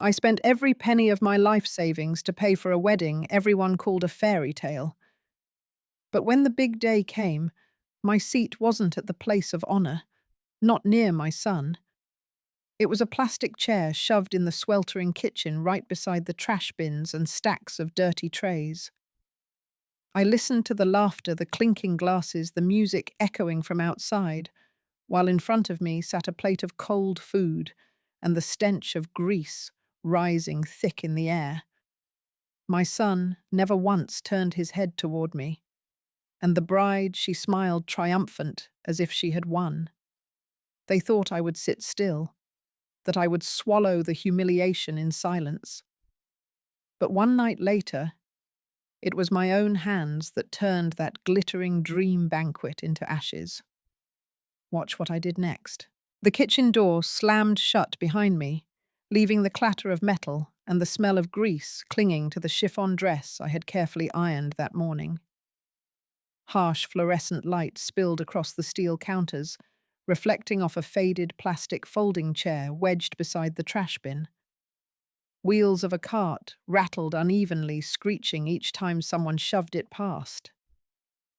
I spent every penny of my life savings to pay for a wedding everyone called a fairy tale. But when the big day came, my seat wasn't at the place of honor, not near my son. It was a plastic chair shoved in the sweltering kitchen right beside the trash bins and stacks of dirty trays. I listened to the laughter, the clinking glasses, the music echoing from outside, while in front of me sat a plate of cold food and the stench of grease rising thick in the air. My son never once turned his head toward me, and the bride, she smiled triumphant as if she had won. They thought I would sit still, that I would swallow the humiliation in silence. But one night later, it was my own hands that turned that glittering dream banquet into ashes. Watch what I did next. The kitchen door slammed shut behind me, leaving the clatter of metal and the smell of grease clinging to the chiffon dress I had carefully ironed that morning. Harsh fluorescent light spilled across the steel counters, reflecting off a faded plastic folding chair wedged beside the trash bin. Wheels of a cart rattled unevenly, screeching each time someone shoved it past.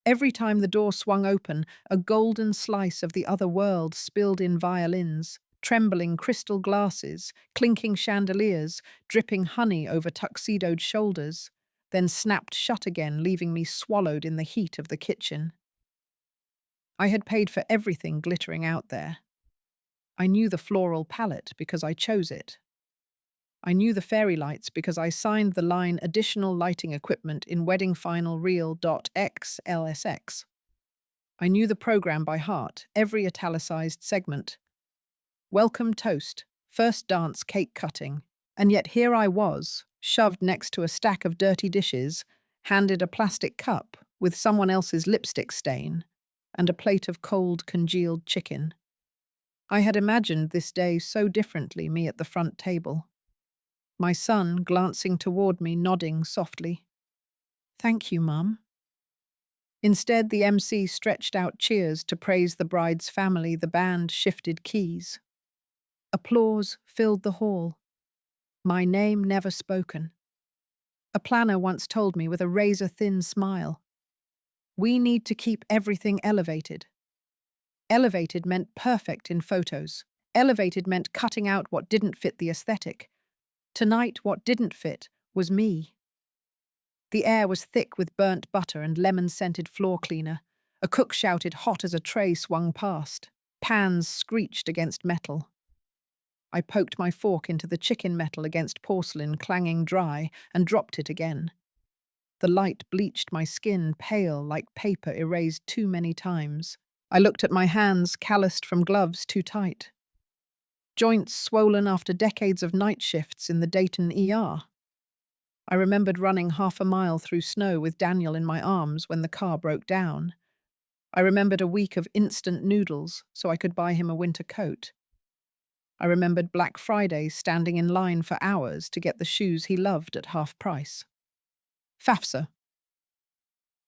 Every time the door swung open, a golden slice of the other world spilled in violins, trembling crystal glasses, clinking chandeliers, dripping honey over tuxedoed shoulders, then snapped shut again, leaving me swallowed in the heat of the kitchen. I had paid for everything glittering out there. I knew the floral palette because I chose it. I knew the fairy lights because I signed the line additional lighting equipment in wedding final reel.xlsx. I knew the program by heart, every italicized segment. Welcome toast, first dance cake cutting. And yet here I was, shoved next to a stack of dirty dishes, handed a plastic cup with someone else's lipstick stain, and a plate of cold congealed chicken. I had imagined this day so differently, me at the front table. My son glancing toward me, nodding softly. Thank you, Mum. Instead, the MC stretched out cheers to praise the bride's family. The band shifted keys. Applause filled the hall. My name never spoken. A planner once told me with a razor-thin smile, "We need to keep everything elevated." Elevated meant perfect in photos. Elevated meant cutting out what didn't fit the aesthetic. Tonight, what didn't fit was me. The air was thick with burnt butter and lemon-scented floor cleaner. A cook shouted hot as a tray swung past. Pans screeched against metal. I poked my fork into the chicken metal against porcelain, clanging dry, and dropped it again. The light bleached my skin pale like paper erased too many times. I looked at my hands, calloused from gloves too tight. Joints swollen after decades of night shifts in the Dayton ER. I remembered running half a mile through snow with Daniel in my arms when the car broke down. I remembered a week of instant noodles so I could buy him a winter coat. I remembered Black Friday standing in line for hours to get the shoes he loved at half price. FAFSA.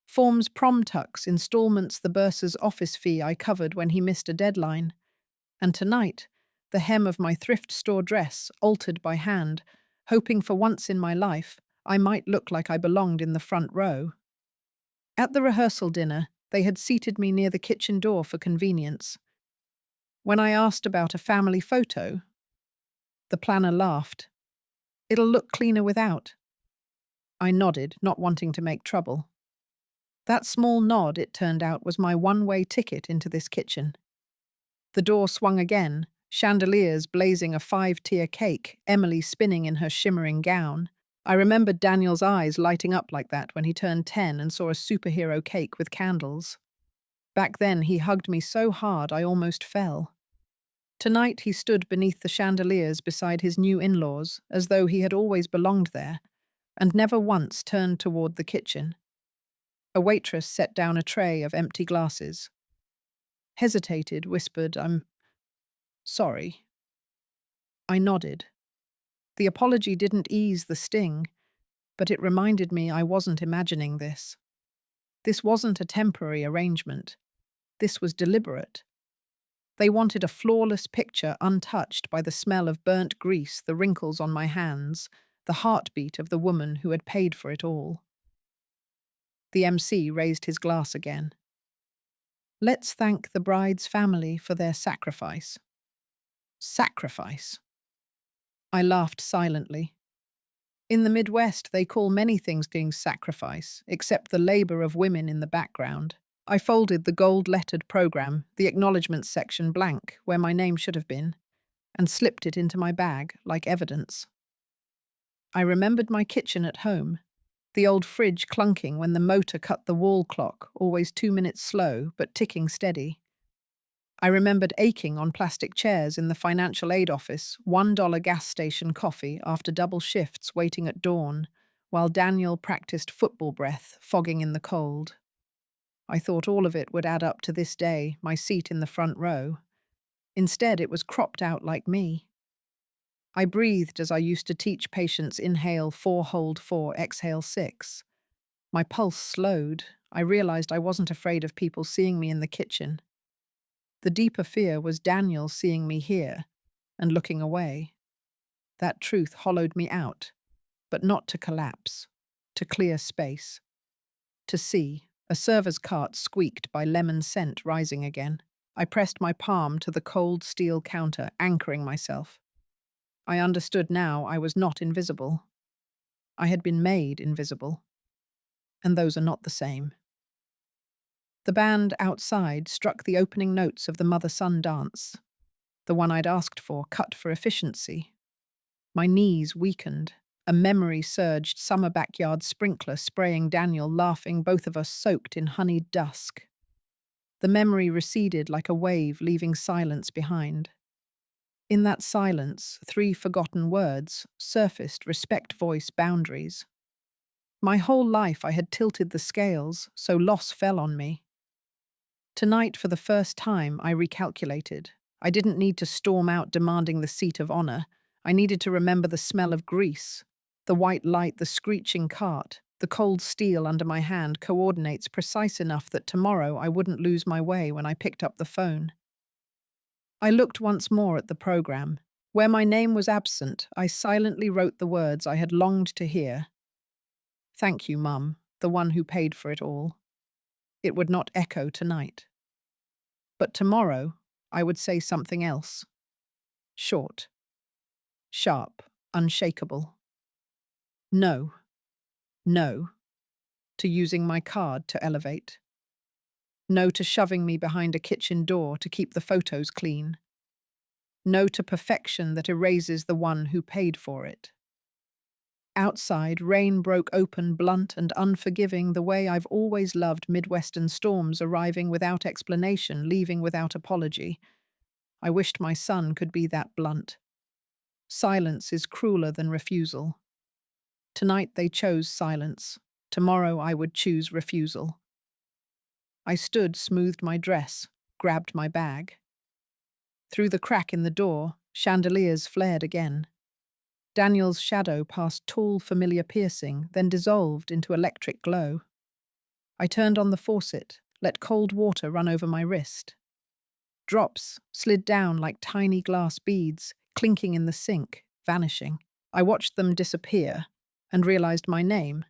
Forms prom tux, installments the bursar's office fee I covered when he missed a deadline. And tonight, the hem of my thrift store dress, altered by hand, hoping for once in my life I might look like I belonged in the front row. At the rehearsal dinner, they had seated me near the kitchen door for convenience. When I asked about a family photo, the planner laughed. "It'll look cleaner without." I nodded, not wanting to make trouble. That small nod, it turned out, was my one-way ticket into this kitchen. The door swung again, chandeliers blazing a 5-tier cake, Emily spinning in her shimmering gown. I remembered Daniel's eyes lighting up like that when he turned 10 and saw a superhero cake with candles. Back then, he hugged me so hard I almost fell. Tonight, he stood beneath the chandeliers beside his new in-laws, as though he had always belonged there, and never once turned toward the kitchen. A waitress set down a tray of empty glasses. Hesitated, whispered, "I'm sorry." I nodded. The apology didn't ease the sting, but it reminded me I wasn't imagining this. This wasn't a temporary arrangement. This was deliberate. They wanted a flawless picture untouched by the smell of burnt grease, the wrinkles on my hands, the heartbeat of the woman who had paid for it all. The MC raised his glass again. Let's thank the bride's family for their sacrifice. Sacrifice? I laughed silently. In the Midwest, they call many things sacrifice, except the labor of women in the background. I folded the gold-lettered program, the acknowledgements section blank, where my name should have been, and slipped it into my bag like evidence. I remembered my kitchen at home, the old fridge clunking when the motor cut the wall clock, always 2 minutes slow, but ticking steady. I remembered aching on plastic chairs in the financial aid office, $1 gas station coffee after double shifts waiting at dawn, while Daniel practiced football breath, fogging in the cold. I thought all of it would add up to this day, my seat in the front row. Instead, it was cropped out like me. I breathed as I used to teach patients inhale 4, hold 4, exhale 6. My pulse slowed. I realized I wasn't afraid of people seeing me in the kitchen. The deeper fear was Daniel seeing me here and looking away. That truth hollowed me out, but not to collapse, to clear space. To see, a server's cart squeaked by lemon scent rising again. I pressed my palm to the cold steel counter, anchoring myself. I understood now I was not invisible. I had been made invisible. And those are not the same. The band outside struck the opening notes of the mother-son dance, the one I'd asked for, cut for efficiency. My knees weakened. A memory surged, summer backyard sprinkler spraying Daniel, laughing, both of us soaked in honeyed dusk. The memory receded like a wave, leaving silence behind. In that silence, 3 forgotten words surfaced: respect, voice, boundaries. My whole life I had tilted the scales, so loss fell on me. Tonight, for the first time, I recalculated. I didn't need to storm out demanding the seat of honor. I needed to remember the smell of grease. The white light, the screeching cart, the cold steel under my hand coordinates precise enough that tomorrow I wouldn't lose my way when I picked up the phone. I looked once more at the program. Where my name was absent, I silently wrote the words I had longed to hear. Thank you, Mum, the one who paid for it all. It would not echo tonight. But tomorrow, I would say something else. Short, sharp, unshakable. No, no, to using my card to elevate. No to shoving me behind a kitchen door to keep the photos clean. No to perfection that erases the one who paid for it. Outside, rain broke open, blunt and unforgiving, the way I've always loved Midwestern storms, arriving without explanation, leaving without apology. I wished my son could be that blunt. Silence is crueler than refusal. Tonight they chose silence. Tomorrow I would choose refusal. I stood, smoothed my dress, grabbed my bag. Through the crack in the door, chandeliers flared again. Daniel's shadow passed tall, familiar piercing, then dissolved into electric glow. I turned on the faucet, let cold water run over my wrist. Drops slid down like tiny glass beads, clinking in the sink, vanishing. I watched them disappear and realized my name.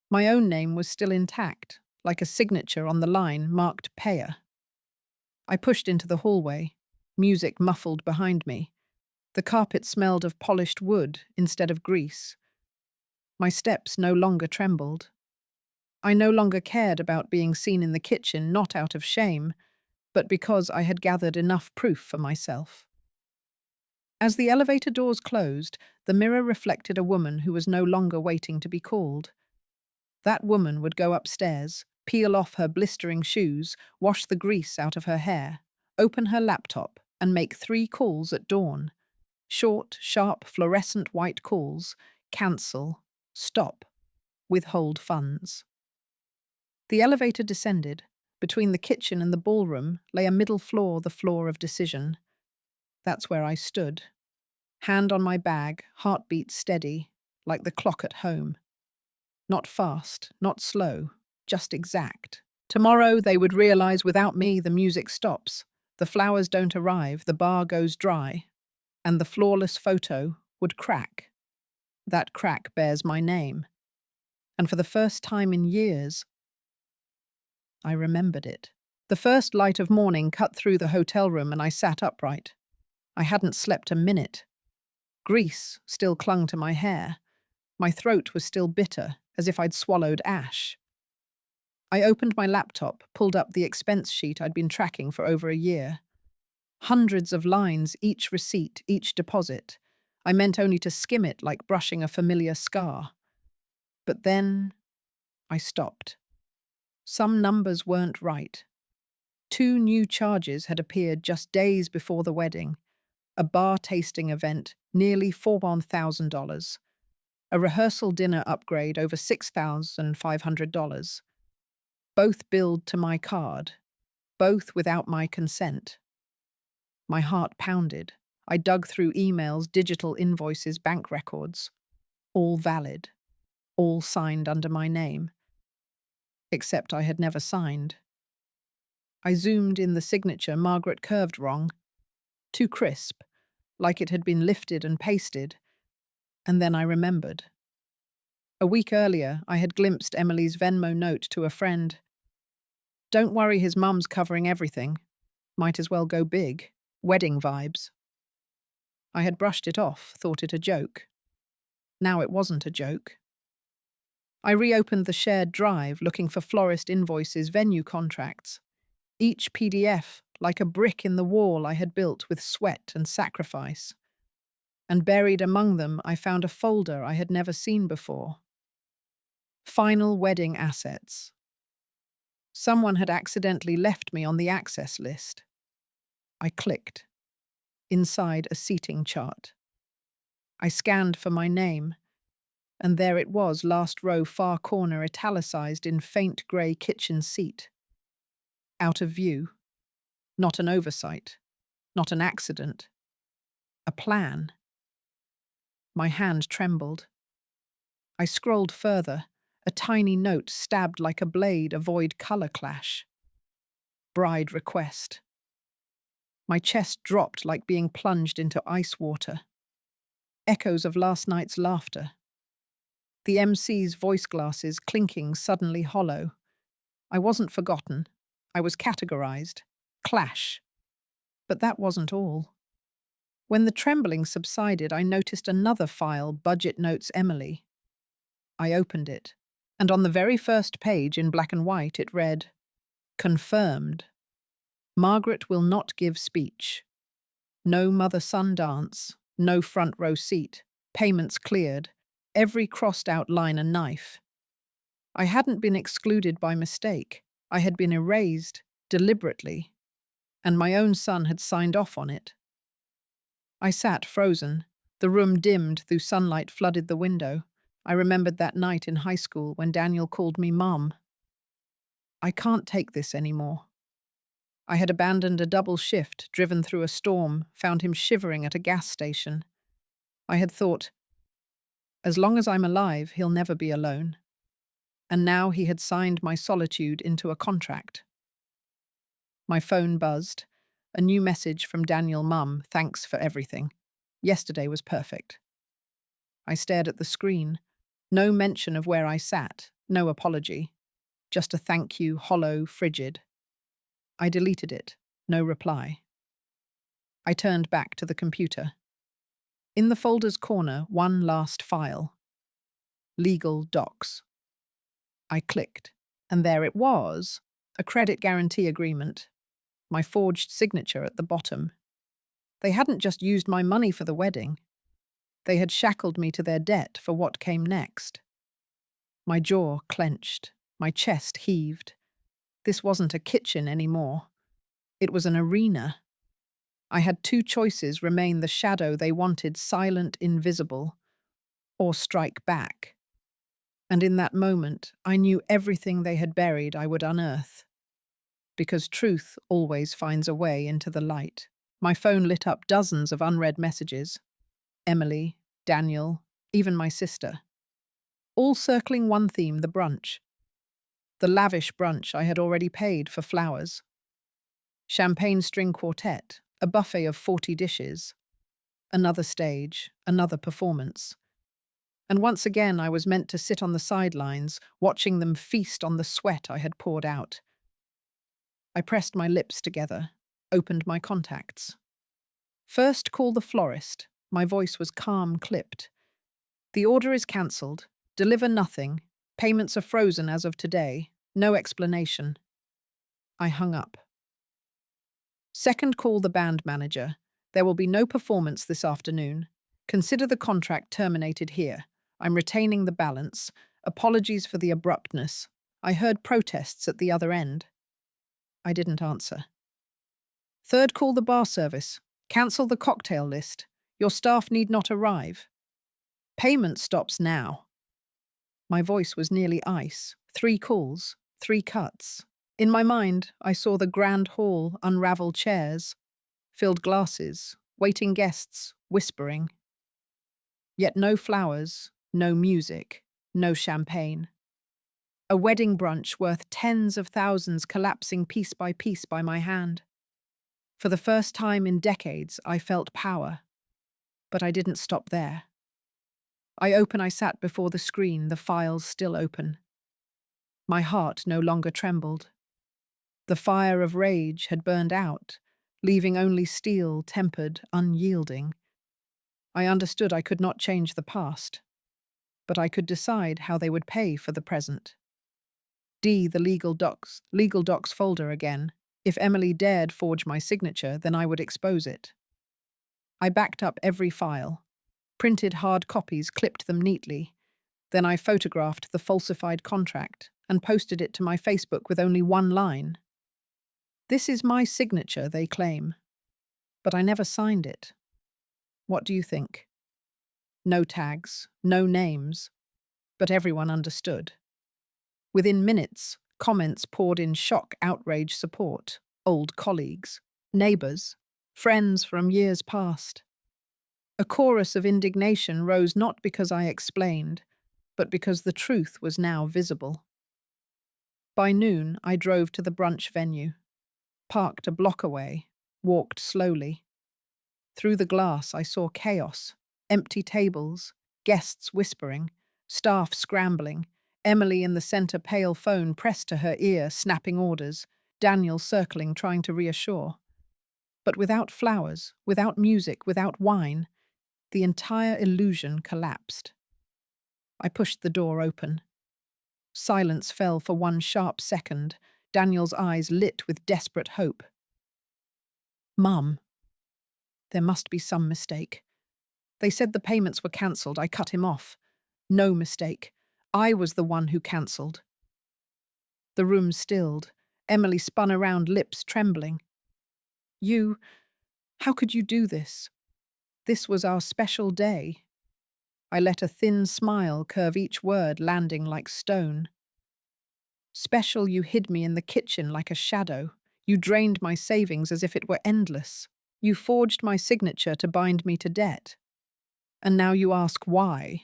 My own name was still intact, like a signature on the line marked payer. I pushed into the hallway, music muffled behind me. The carpet smelled of polished wood instead of grease. My steps no longer trembled. I no longer cared about being seen in the kitchen, not out of shame, but because I had gathered enough proof for myself. As the elevator doors closed, the mirror reflected a woman who was no longer waiting to be called. That woman would go upstairs, peel off her blistering shoes, wash the grease out of her hair, open her laptop, and make 3 calls at dawn. Short, sharp, fluorescent white calls: cancel, stop, withhold funds. The elevator descended. Between the kitchen and the ballroom lay a middle floor, the floor of decision. That's where I stood. Hand on my bag, heartbeat steady, like the clock at home. Not fast, not slow, just exact. Tomorrow they would realize without me the music stops. The flowers don't arrive, the bar goes dry, and the flawless photo would crack. That crack bears my name. And for the first time in years, I remembered it. The first light of morning cut through the hotel room and I sat upright. I hadn't slept a minute. Grease still clung to my hair. My throat was still bitter, as if I'd swallowed ash. I opened my laptop, pulled up the expense sheet I'd been tracking for over a year. Hundreds of lines, each receipt, each deposit. I meant only to skim it like brushing a familiar scar. But then I stopped. Some numbers weren't right. 2 new charges had appeared just days before the wedding. A bar tasting event, nearly $41,000. A rehearsal dinner upgrade, over $6,500. Both billed to my card. Both without my consent. My heart pounded. I dug through emails, digital invoices, bank records. All valid. All signed under my name. Except I had never signed. I zoomed in the signature. Margaret curved wrong. Too crisp, like it had been lifted and pasted. And then I remembered. A week earlier, I had glimpsed Emily's Venmo note to a friend. Don't worry, his mum's covering everything. Might as well go big. Wedding vibes. I had brushed it off, thought it a joke. Now it wasn't a joke. I reopened the shared drive, looking for florist invoices, venue contracts. Each PDF, like a brick in the wall I had built with sweat and sacrifice. And buried among them, I found a folder I had never seen before. Final wedding assets. Someone had accidentally left me on the access list. I clicked. Inside a seating chart. I scanned for my name, and there it was, last row, far corner, italicized in faint grey kitchen seat. Out of view. Not an oversight. Not an accident. A plan. My hand trembled. I scrolled further. A tiny note stabbed like a blade, avoid color clash. Bride request. My chest dropped like being plunged into ice water. Echoes of last night's laughter. The MC's voice glasses clinking suddenly hollow. I wasn't forgotten. I was categorized. Clash. But that wasn't all. When the trembling subsided, I noticed another file, Budget Notes Emily. I opened it, and on the very first page in black and white it read, Confirmed. Margaret will not give speech. No mother-son dance. No front row seat. Payments cleared. Every crossed out line a knife. I hadn't been excluded by mistake. I had been erased, deliberately. And my own son had signed off on it. I sat frozen. The room dimmed through sunlight flooded the window. I remembered that night in high school when Daniel called me Mum. I can't take this anymore. I had abandoned a double shift, driven through a storm, found him shivering at a gas station. I had thought, as long as I'm alive, he'll never be alone. And now he had signed my solitude into a contract. My phone buzzed. A new message from Daniel, Mum, thanks for everything. Yesterday was perfect. I stared at the screen. No mention of where I sat, no apology. Just a thank you, hollow, frigid. I deleted it. No reply. I turned back to the computer. In the folder's corner, one last file. Legal docs. I clicked, and there it was, a credit guarantee agreement. My forged signature at the bottom. They hadn't just used my money for the wedding. They had shackled me to their debt for what came next. My jaw clenched. My chest heaved. This wasn't a kitchen anymore. It was an arena. I had 2 choices: remain the shadow they wanted, silent, invisible, or strike back. And in that moment, I knew everything they had buried I would unearth. Because truth always finds a way into the light. My phone lit up dozens of unread messages. Emily, Daniel, even my sister. All circling one theme, the brunch. The lavish brunch I had already paid for flowers. Champagne string quartet, a buffet of 40 dishes. Another stage, another performance. And once again I was meant to sit on the sidelines, watching them feast on the sweat I had poured out. I pressed my lips together, opened my contacts. First call the florist. My voice was calm, clipped. The order is cancelled. Deliver nothing. Payments are frozen as of today. No explanation. I hung up. Second call the band manager. There will be no performance this afternoon. Consider the contract terminated here. I'm retaining the balance. Apologies for the abruptness. I heard protests at the other end. I didn't answer. Third call the bar service. Cancel the cocktail list. Your staff need not arrive. Payment stops now. My voice was nearly ice. 3 calls, 3 cuts. In my mind, I saw the grand hall unravel chairs, filled glasses, waiting guests, whispering. Yet no flowers, no music, no champagne. A wedding brunch worth tens of thousands collapsing piece by my hand. For the first time in decades, I felt power. But I didn't stop there. I sat before the screen, the files still open. My heart no longer trembled. The fire of rage had burned out, leaving only steel, tempered, unyielding. I understood I could not change the past, but I could decide how they would pay for the present. The legal docs folder again. If Emily dared forge my signature, then I would expose it. I backed up every file, printed hard copies, clipped them neatly. Then I photographed the falsified contract and posted it to my Facebook with only one line. This is my signature, they claim. But I never signed it. What do you think? No tags, no names, but everyone understood. Within minutes, comments poured in shock, outrage, support. Old colleagues, neighbours, friends from years past. A chorus of indignation rose not because I explained, but because the truth was now visible. By noon, I drove to the brunch venue, parked a block away, walked slowly. Through the glass, I saw chaos, empty tables, guests whispering, staff scrambling, Emily in the centre, pale phone pressed to her ear, snapping orders, Daniel circling, trying to reassure. But without flowers, without music, without wine, the entire illusion collapsed. I pushed the door open. Silence fell for one sharp second, Daniel's eyes lit with desperate hope. Mum. There must be some mistake. They said the payments were cancelled. I cut him off. No mistake. I was the one who cancelled. The room stilled. Emily spun around, lips trembling. How could you do this? This was our special day. I let a thin smile curve each word, landing like stone. Special, you hid me in the kitchen like a shadow. You drained my savings as if it were endless. You forged my signature to bind me to debt. And now you ask why?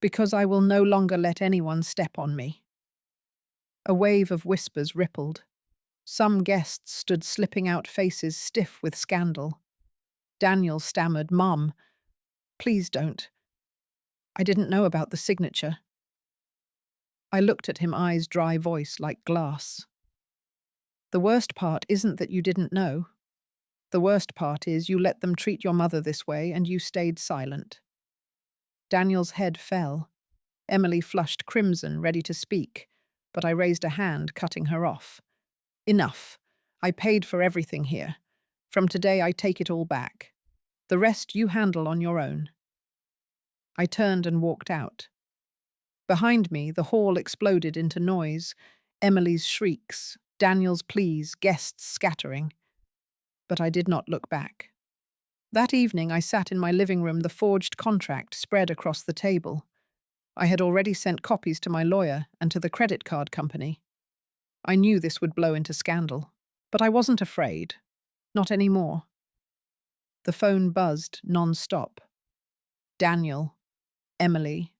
Because I will no longer let anyone step on me. A wave of whispers rippled. Some guests stood slipping out, faces stiff with scandal. Daniel stammered, Mum, please don't. I didn't know about the signature. I looked at him, eyes dry, voice like glass. The worst part isn't that you didn't know. The worst part is you let them treat your mother this way and you stayed silent. Daniel's head fell. Emily flushed crimson, ready to speak, but I raised a hand, cutting her off. Enough. I paid for everything here. From today I take it all back. The rest you handle on your own. I turned and walked out. Behind me, the hall exploded into noise. Emily's shrieks, Daniel's pleas, guests scattering. But I did not look back. That evening I sat in my living room, the forged contract spread across the table. I had already sent copies to my lawyer and to the credit card company. I knew this would blow into scandal, but I wasn't afraid. Not anymore. The phone buzzed non-stop. Daniel, Emily,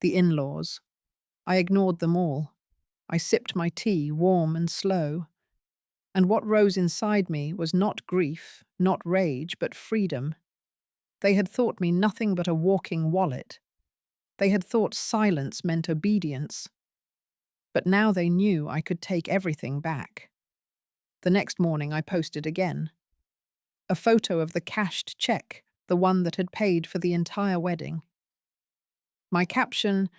the in-laws. I ignored them all. I sipped my tea, warm and slow. And what rose inside me was not grief, not rage, but freedom. They had thought me nothing but a walking wallet. They had thought silence meant obedience. But now they knew I could take everything back. The next morning I posted again. A photo of the cashed check, the one that had paid for the entire wedding. My caption,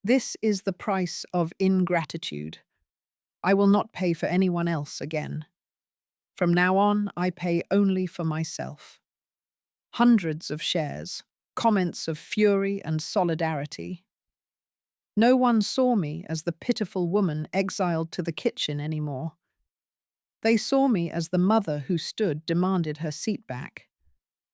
"This is the price of ingratitude. I will not pay for anyone else again. From now on, I pay only for myself." Hundreds of shares, comments of fury and solidarity. No one saw me as the pitiful woman exiled to the kitchen anymore. They saw me as the mother who stood demanded her seat back.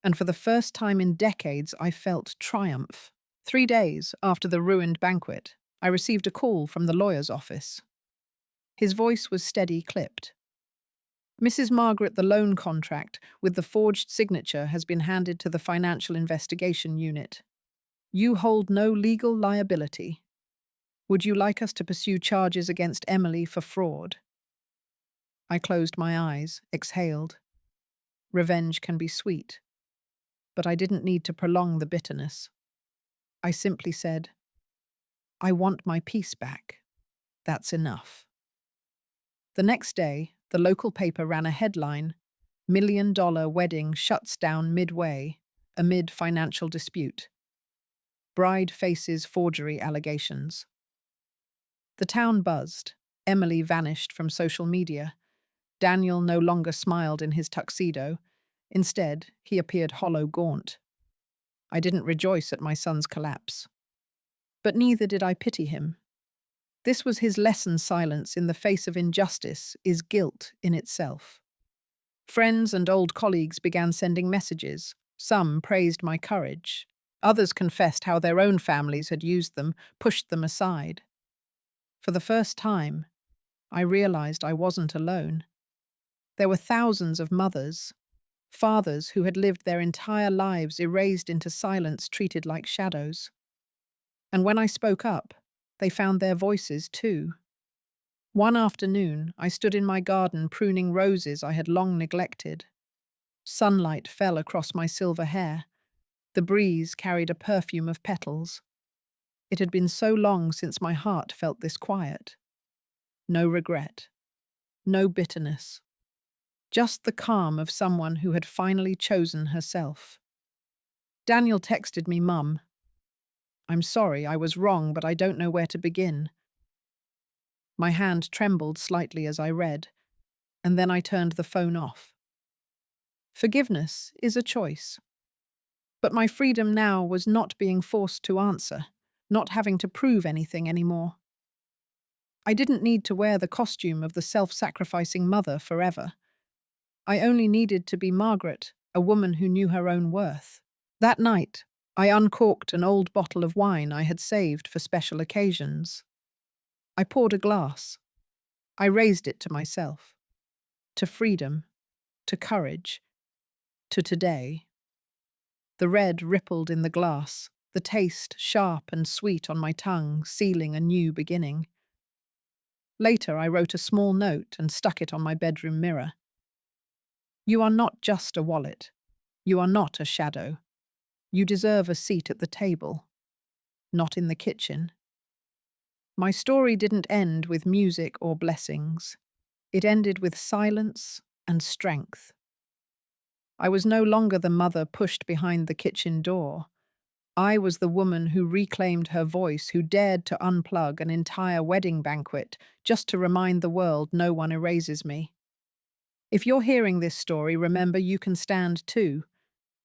And for the first time in decades, I felt triumph. 3 days after the ruined banquet, I received a call from the lawyer's office. His voice was steady, clipped. "Mrs. Margaret, the loan contract with the forged signature has been handed to the Financial Investigation Unit. You hold no legal liability. Would you like us to pursue charges against Emily for fraud?" I closed my eyes, exhaled. Revenge can be sweet, but I didn't need to prolong the bitterness. I simply said, "I want my peace back. That's enough." The next day, the local paper ran a headline, "$1 million Wedding Shuts Down Midway Amid Financial Dispute. Bride Faces Forgery Allegations." The town buzzed. Emily vanished from social media. Daniel no longer smiled in his tuxedo. Instead, he appeared hollow, gaunt. I didn't rejoice at my son's collapse. But neither did I pity him. This was his lesson: silence in the face of injustice is guilt in itself. Friends and old colleagues began sending messages. Some praised my courage. Others confessed how their own families had used them, pushed them aside. For the first time, I realized I wasn't alone. There were thousands of mothers, fathers who had lived their entire lives erased into silence, treated like shadows. And when I spoke up, they found their voices too. One afternoon, I stood in my garden pruning roses I had long neglected. Sunlight fell across my silver hair. The breeze carried a perfume of petals. It had been so long since my heart felt this quiet. No regret, no bitterness. Just the calm of someone who had finally chosen herself. Daniel texted me, "Mum, I'm sorry, I was wrong, but I don't know where to begin." My hand trembled slightly as I read, and then I turned the phone off. Forgiveness is a choice. But my freedom now was not being forced to answer, not having to prove anything anymore. I didn't need to wear the costume of the self-sacrificing mother forever. I only needed to be Margaret, a woman who knew her own worth. That night, I uncorked an old bottle of wine I had saved for special occasions. I poured a glass. I raised it to myself, to freedom, to courage, to today. The red rippled in the glass, the taste sharp and sweet on my tongue, sealing a new beginning. Later, I wrote a small note and stuck it on my bedroom mirror. "You are not just a wallet. You are not a shadow. You deserve a seat at the table, not in the kitchen." My story didn't end with music or blessings. It ended with silence and strength. I was no longer the mother pushed behind the kitchen door. I was the woman who reclaimed her voice, who dared to unplug an entire wedding banquet just to remind the world no one erases me. If you're hearing this story, remember you can stand too.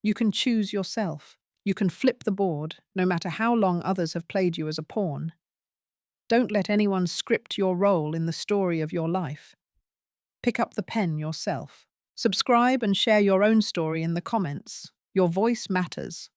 You can choose yourself. You can flip the board, no matter how long others have played you as a pawn. Don't let anyone script your role in the story of your life. Pick up the pen yourself. Subscribe and share your own story in the comments. Your voice matters.